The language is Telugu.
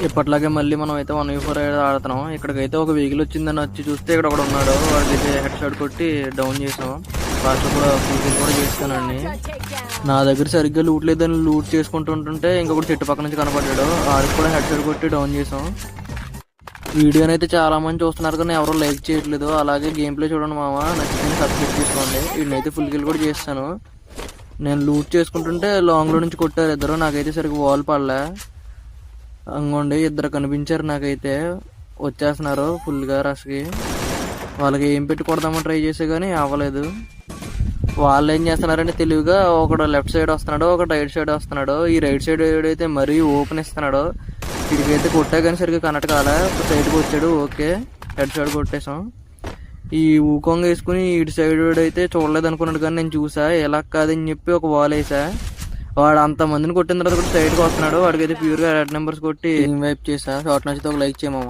ఇప్పట్లాగే మళ్ళీ మనం అయితే 1v4 అయితే ఆడుతున్నాం. ఇక్కడికైతే ఒక వెహికల్ వచ్చిందని వచ్చి చూస్తే ఇక్కడ ఒకడు ఉన్నాడు. వాడికైతే హెడ్ షాట్ కొట్టి డౌన్ చేసాం. లాస్ట్ కూడా ఫుల్ కూడా చేస్తానండి. నా దగ్గర సరిగ్గా లూట్ లేదని లూట్ చేసుకుంటుంటే ఇంకొకటి చెట్టు పక్క నుంచి కనపడ్డాడు. వాడికి కూడా హెడ్ షాట్ కొట్టి డౌన్ చేసాం. వీడియోని అయితే చాలా మంది చూస్తున్నారు కానీ ఎవరో లైక్ చేయట్లేదు. అలాగే గేమ్ ప్లే చూడండి మామ, నచ్చితే సబ్స్క్రైబ్ చేసుకోండి. వీడినైతే ఫుల్ కిల్ కూడా చేస్తాను. నేను లూట్ చేసుకుంటుంటే లాంగ్లో నుంచి కొట్టారు ఇద్దరు. నాకైతే సరిగ్గా వాల్ పడలే. అంగోండి ఇద్దరు కనిపించారు. నాకైతే వచ్చేస్తున్నారు ఫుల్గా రష్కి. వాళ్ళకి ఏం పెట్టి కొడదామని ట్రై చేసే కానీ అవ్వలేదు. వాళ్ళు ఏం చేస్తున్నారంటే తెలివిగా ఒకడు లెఫ్ట్ సైడ్ వస్తున్నాడు, ఒకటి రైట్ సైడ్ వస్తున్నాడు. ఈ రైట్ సైడ్ అయితే మరీ ఓపెన్ ఇస్తున్నాడు. ఇడికైతే కొట్టా కానీ సరిగ్గా కనెక్ట్ కాలే. సైడ్కి వచ్చాడు. ఓకే, హెడ్ షాట్ కొట్టేసాం. ఈ ఊకొంగ వేసుకుని ఇటు సైడ్ అయితే చూడలేదు అనుకున్నాడు కానీ నేను చూసా. ఎలా కాదని చెప్పి ఒక వాల్ వేసా. వాడు అంతమందిని కొట్టిన తర్వాత కూడా సైడ్కి వస్తున్నాడు. వాడికైతే ప్యూర్గా రెడ్ నెంబర్స్ కొట్టి వైప్ చేసా. షార్ట్ నచ్చితే ఒక లైక్ చేయమా.